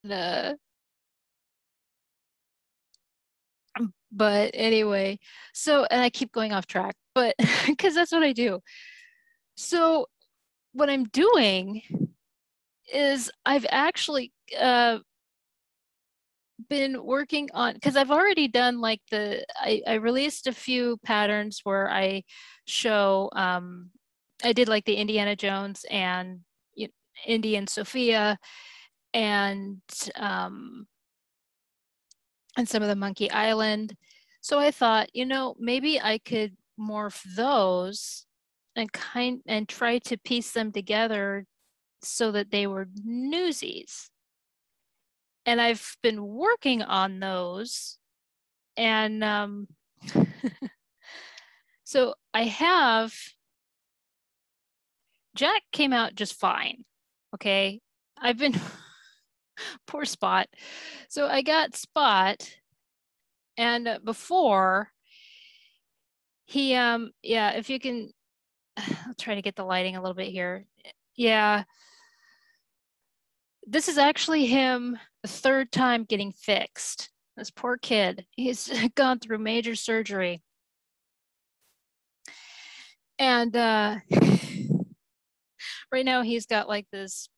uh, but anyway, so, and I keep going off track, but because that's what I do. So what I'm doing is I've actually been working on, because I've already done like I released a few patterns where I show, I did like the Indiana Jones and Indy and Sophia and um, and some of the Monkey Island. So I thought, maybe I could morph those and try to piece them together so that they were newsies. And I've been working on those. And so I have Jack came out just fine. Okay. I've been poor Spot. So I got Spot, and before yeah, if you can, I'll try to get the lighting a little bit here. Yeah, this is actually him the third time getting fixed. This poor kid. He's gone through major surgery. And right now he's got like this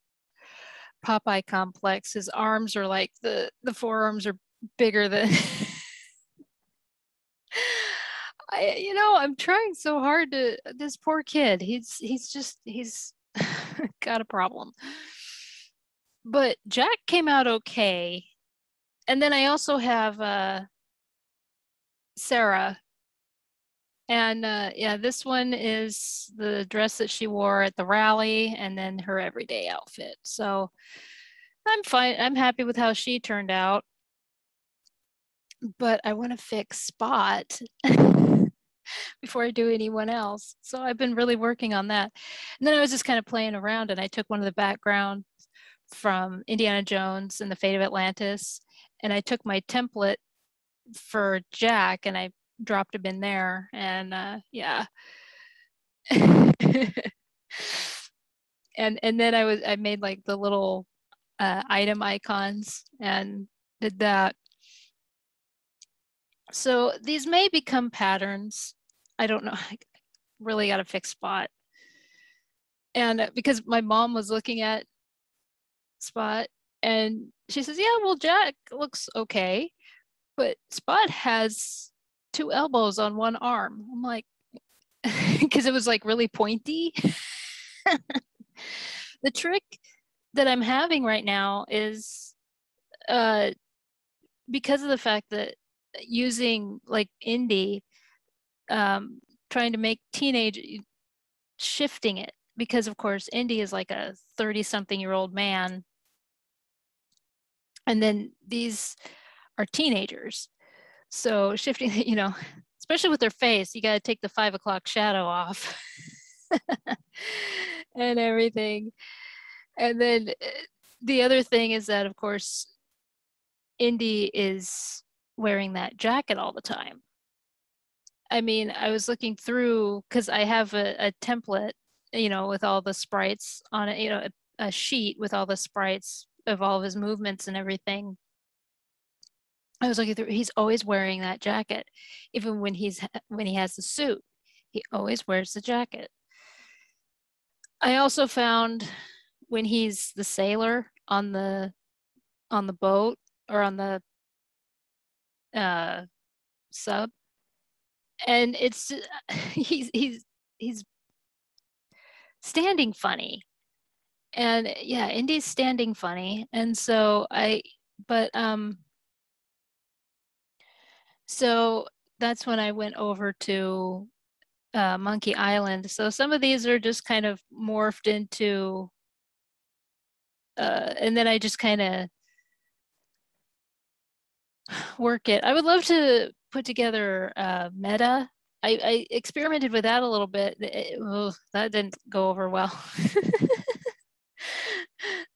Popeye complex. His arms are like the forearms are bigger than I'm trying so hard to this poor kid. He's got a problem. But Jack came out okay. And then I also have Sarah. And yeah, this one is the dress that she wore at the rally and then her everyday outfit. So I'm fine. I'm happy with how she turned out. But I want to fix Spot before I do anyone else. So I've been really working on that. And then I was just kind of playing around and I took one of the backgrounds from Indiana Jones and the Fate of Atlantis. And I took my template for Jack and I dropped him in there. And yeah. and then I made like the little item icons and did that. So these may become patterns. I don't know. I really got to fix Spot. And because my mom was looking at Spot and she says, yeah, well, Jack looks okay, but Spot has two elbows on one arm. I'm like, because it was like really pointy. The trick that I'm having right now is uh, because of the fact that using like indie, trying to make teenage, shifting it, because of course Indy is like a 30-something-year-old man, and then these are teenagers. So shifting, especially with their face, you got to take the 5 o'clock shadow off and everything. And then the other thing is that, of course, Indy is wearing that jacket all the time. I mean, I was looking through because I have a template, with all the sprites on it, a sheet with all the sprites of all of his movements and everything. I was looking through, he's always wearing that jacket. Even when he has the suit, he always wears the jacket. I also found when he's the sailor on the boat or on the uh sub, and it's he's standing funny. And yeah, Indy's standing funny. And so but so that's when I went over to Monkey Island. So some of these are just kind of morphed into, and then I just kind of work it. I would love to put together meta. I experimented with that a little bit. That didn't go over well.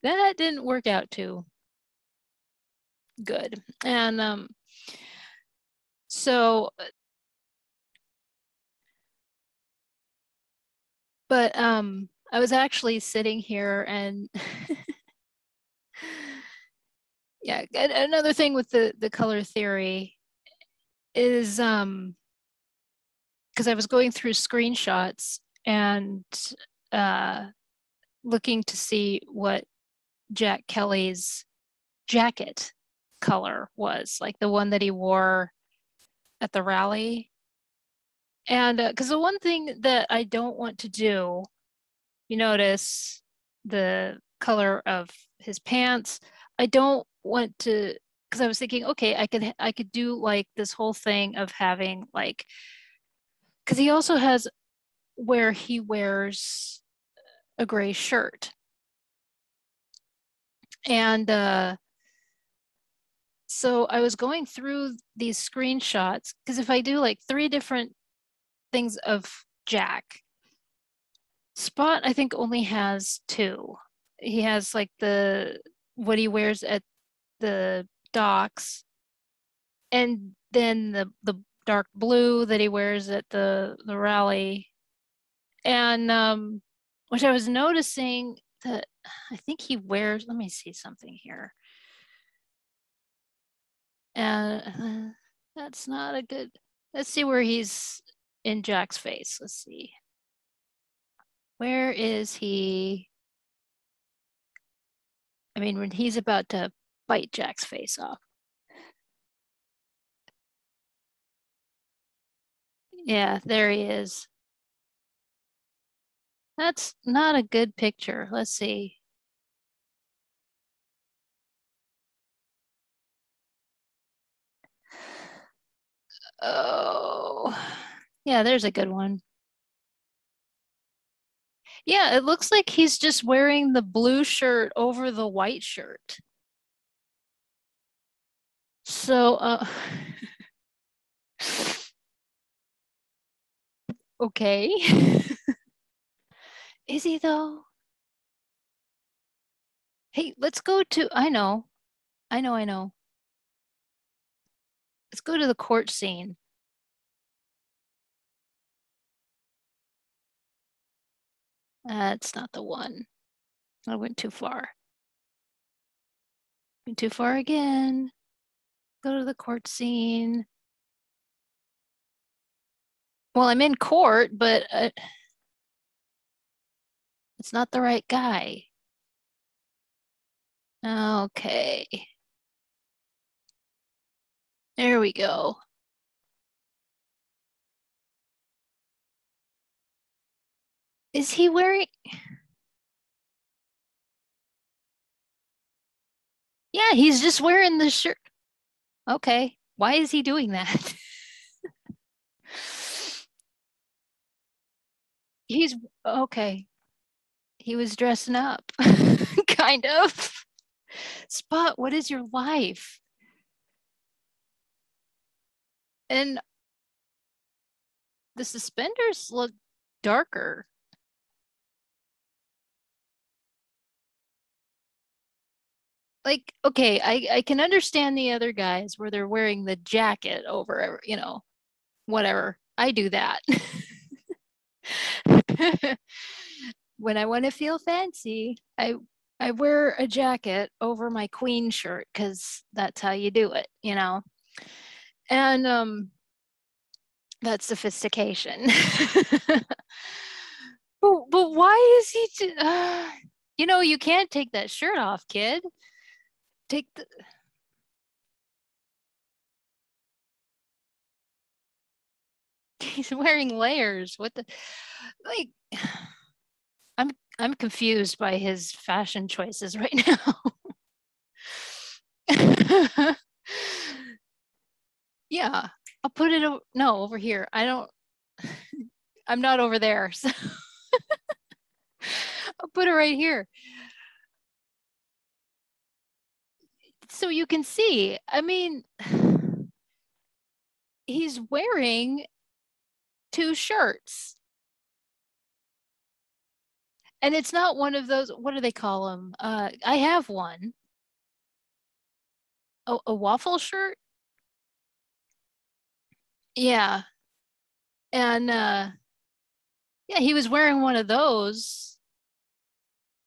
That didn't work out too good. And so, but I was actually sitting here and Yeah, another thing with the color theory is because I was going through screenshots and uh looking to see what Jack Kelly's jacket color was, like the one that he wore at the rally. And because the one thing that I don't want to do, you notice the color of his pants. I don't want to, because I was thinking, okay, I could do like this whole thing of having like, because he also has where he wears a gray shirt. And so I was going through these screenshots because if I do like three different things of Jack, Spot I think only has two. He has like the what he wears at the docks, and then the dark blue that he wears at the rally, and which I was noticing that I think he wears. Let me see something here. And that's not a good. Let's see where he's in Jack's face. Let's see. Where is he? I mean, when he's about to bite Jack's face off. Yeah, there he is. That's not a good picture. Let's see. Oh, yeah, there's a good one. Yeah, it looks like he's just wearing the blue shirt over the white shirt. So, okay. Is he though? Hey, let's go to, I know. Let's go to the court scene. That's not the one. I went too far. Went too far again. Go to the court scene. Well, I'm in court, but it's not the right guy. Okay. There we go. Is he wearing? Yeah, he's just wearing the shirt. Okay. Why is he doing that? He's okay. He was dressing up. Kind of. Spot, what is your life? And the suspenders look darker. Like, okay, I can understand the other guys where they're wearing the jacket over, whatever. I do that. When I want to feel fancy, I wear a jacket over my queen shirt because that's how you do it. And that's sophistication. But why is you can't take that shirt off, kid. Take the He's wearing layers. What the like I'm I'm confused by his fashion choices right now. Yeah, I'll put it no over here. I'm not over there. So I'll put it right here so you can see. I mean, he's wearing two shirts. And it's not one of those, what do they call them? I have one. A waffle shirt? Yeah. And yeah, he was wearing one of those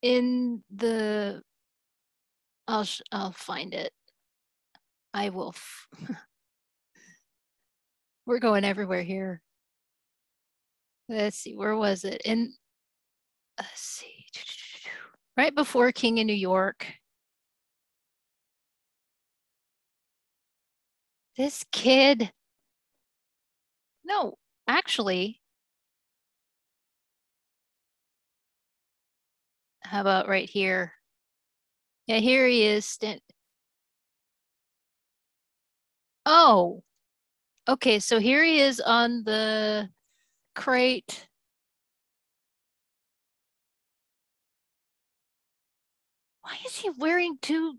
in the I'll find it. I will. We're going everywhere here. Let's see, where was it? Let's see, right before King of New York. This kid. No, actually, how about right here? Yeah, here he is. Oh, okay. So here he is on the crate. Why is he wearing two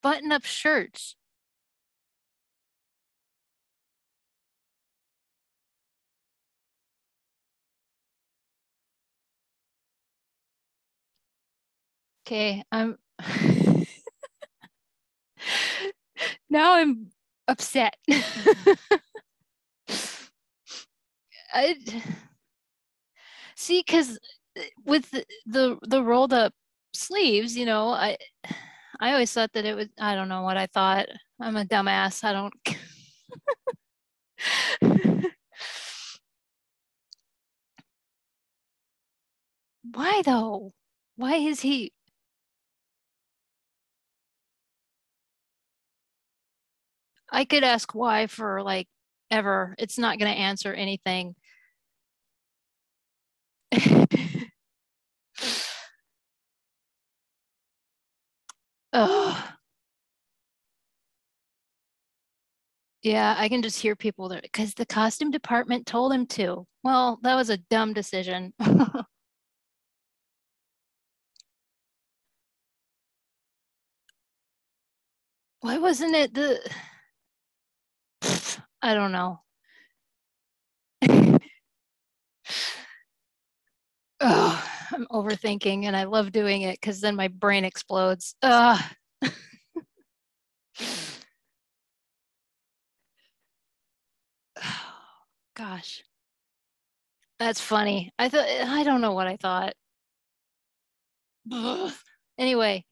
button-up shirts? Okay, I'm now I'm upset. I see, because with the rolled up sleeves, I always thought that it was, I don't know what I thought. I'm a dumbass. I don't. Why though? Why is he? I could ask why for like ever. It's not going to answer anything. Oh, yeah, I can just hear people there because the costume department told him to. Well, that was a dumb decision. Why wasn't it the? I don't know. Oh, I'm overthinking and I love doing it because then my brain explodes. Ugh. Gosh, that's funny. I don't know what I thought. Ugh. Anyway,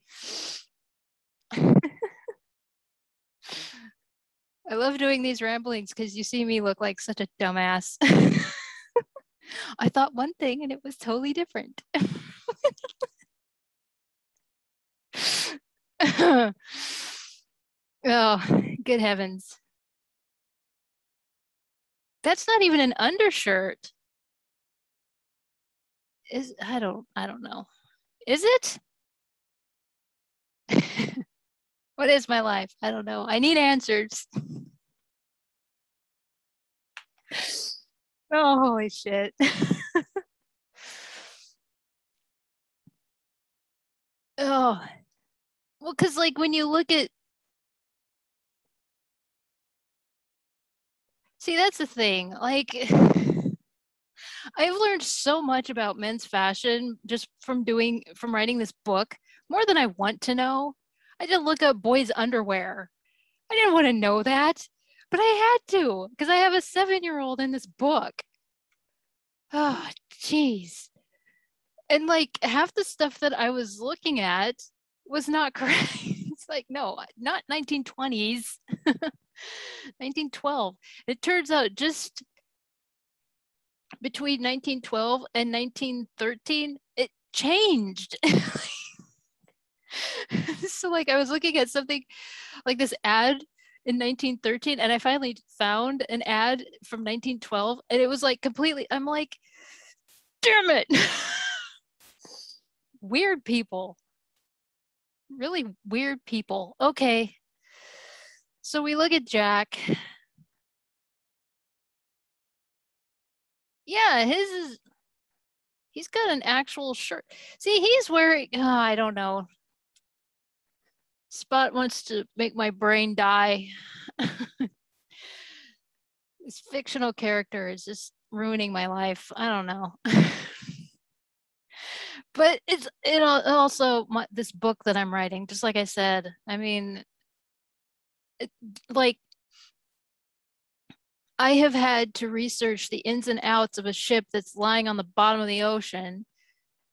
I love doing these ramblings because you see me look like such a dumbass. I thought one thing and it was totally different. Oh, good heavens. That's not even an undershirt. I don't know. Is it? What is my life? I don't know. I need answers. Oh, holy shit. Oh, well, because like when you look at, see, that's the thing. Like, I've learned so much about men's fashion just from writing this book, more than I want to know. I did look up boys' underwear. I didn't want to know that, but I had to because I have a 7-year-old in this book. Oh, jeez. And like half the stuff that I was looking at was not correct. It's like, no, not 1920s, 1912. It turns out just between 1912 and 1913, it changed. So like I was looking at something like this ad in 1913 and I finally found an ad from 1912 and it was like completely, I'm like, damn it. Weird people, really weird people. Okay, so we look at Jack. Yeah, he's got an actual shirt. See, he's wearing, oh, I don't know. Spot wants to make my brain die. This fictional character is just ruining my life. I don't know. But it's also this book that I'm writing, just like I said. I mean, it, like I have had to research the ins and outs of a ship that's lying on the bottom of the ocean,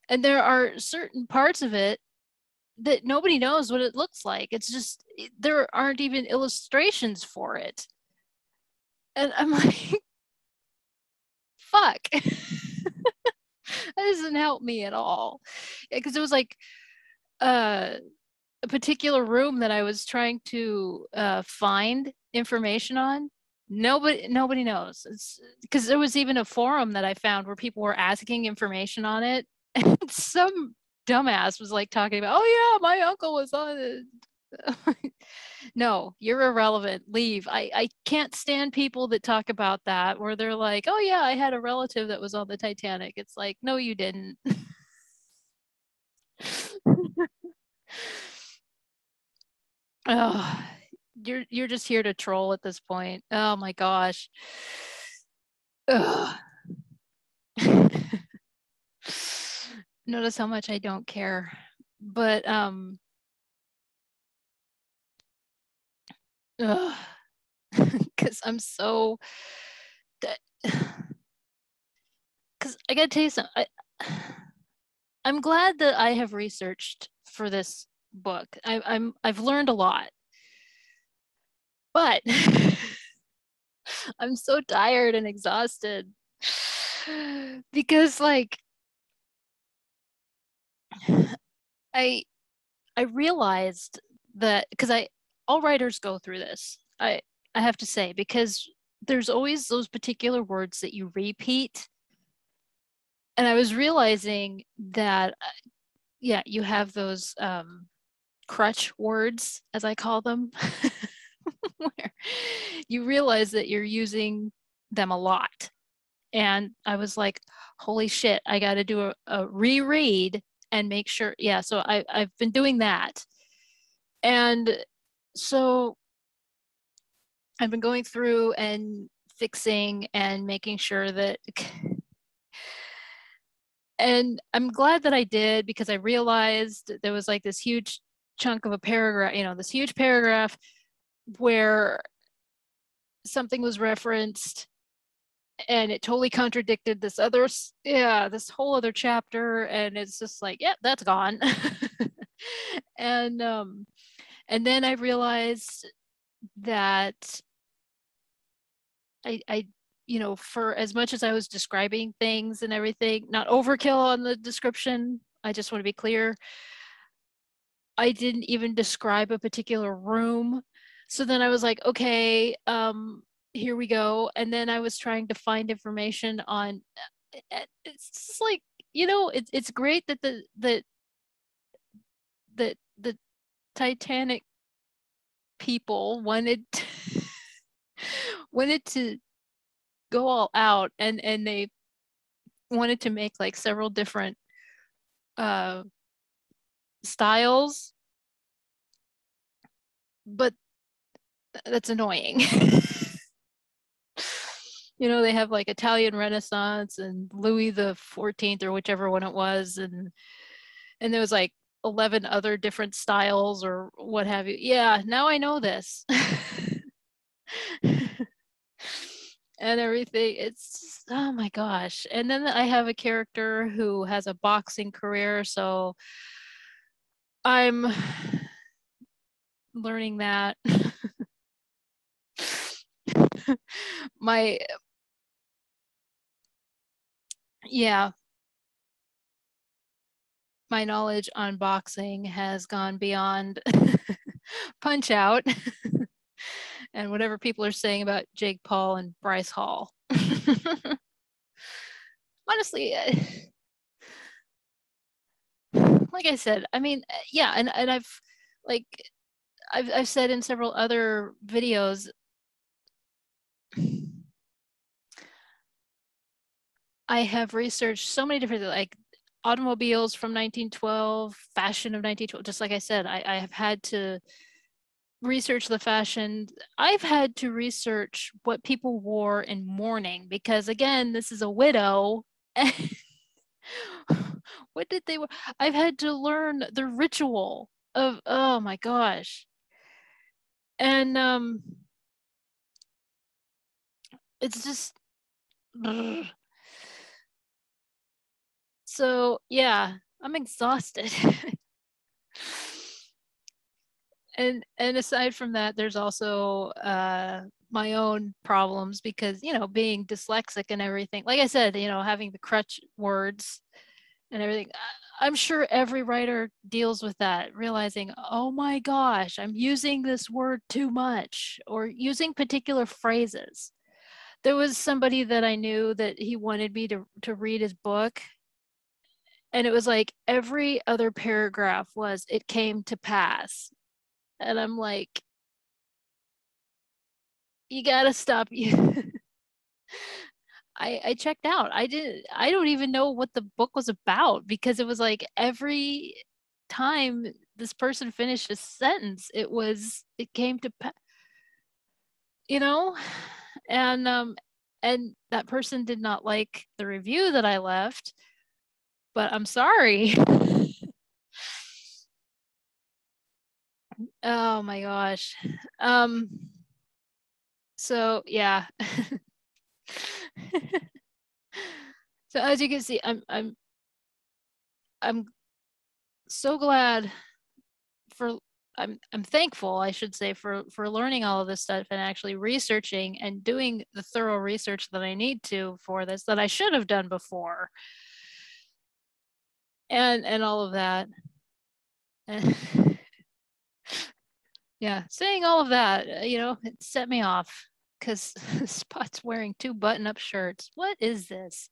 and there are certain parts of it that nobody knows what it looks like. It's just there aren't even illustrations for it. And I'm like, fuck. That doesn't help me at all. Because it was like uh, a particular room that I was trying to find information on. Nobody knows. It's because there was even a forum that I found where people were asking information on it, and some dumbass was like talking about, oh yeah, my uncle was on it. No, you're irrelevant. Leave. I can't stand people that talk about that where they're like, oh yeah, I had a relative that was on the Titanic. It's like, no, you didn't. Oh, you're just here to troll at this point. Oh my gosh. Ugh. Notice how much I don't care. But because I'm so because I gotta tell you something. I'm glad that I have researched for this book. I've learned a lot, but I'm so tired and exhausted because like I I realized that because I all writers go through this. I have to say because there's always those particular words that you repeat, and I was realizing that yeah, you have those crutch words, as I call them, where you realize that you're using them a lot. And I was like, holy shit, I got to do a reread and make sure. Yeah, so I've been doing that. And so I've been going through and fixing and making sure that, and I'm glad that I did because I realized there was like this huge chunk of a paragraph, this huge paragraph where something was referenced and it totally contradicted this whole other chapter, and it's just like, yeah, that's gone. and and then I realized that I for as much as I was describing things and everything, not overkill on the description, I just want to be clear, I didn't even describe a particular room. So then I was like, okay, here we go. And then I was trying to find information on it's just like, it's great that the Titanic people wanted to go all out, and they wanted to make like several different uh styles, but that's annoying. They have like Italian Renaissance and Louis the 14th or whichever one it was, and there was like 11 other different styles or what have you. Yeah, now I know this. And everything. It's oh my gosh. And then I have a character who has a boxing career, so I'm learning that. My yeah, my knowledge on boxing has gone beyond Punch Out and whatever people are saying about Jake Paul and Bryce Hall. Honestly, like I said, I mean, yeah, and like I've said in several other videos, I have researched so many different like automobiles from 1912, fashion of 1912. Just like I said, I have had to research the fashion. I've had to research what people wore in mourning because again, this is a widow. What did they wear? I've had to learn the ritual of oh my gosh. And it's just ugh. So yeah, I'm exhausted. and aside from that, there's also my own problems because, you know, being dyslexic and everything, like I said, you know, having the crutch words and everything. I'm sure every writer deals with that, realizing, oh my gosh, I'm using this word too much, or using particular phrases. There was somebody that I knew that he wanted me to read his book, and it was like every other paragraph was "it came to pass," and I'm like, you gotta stop. I checked out. I don't even know what the book was about, because it was like every time this person finished a sentence, it came to you know, and that person did not like the review that I left, but I'm sorry. Oh my gosh. Um so yeah. So as you can see, I'm so glad for I'm thankful, I should say, for learning all of this stuff and actually researching and doing the thorough research that I need to for this, that I should have done before, and all of that. Yeah, saying all of that, you know, it set me off because Spot's wearing two button-up shirts. What is this?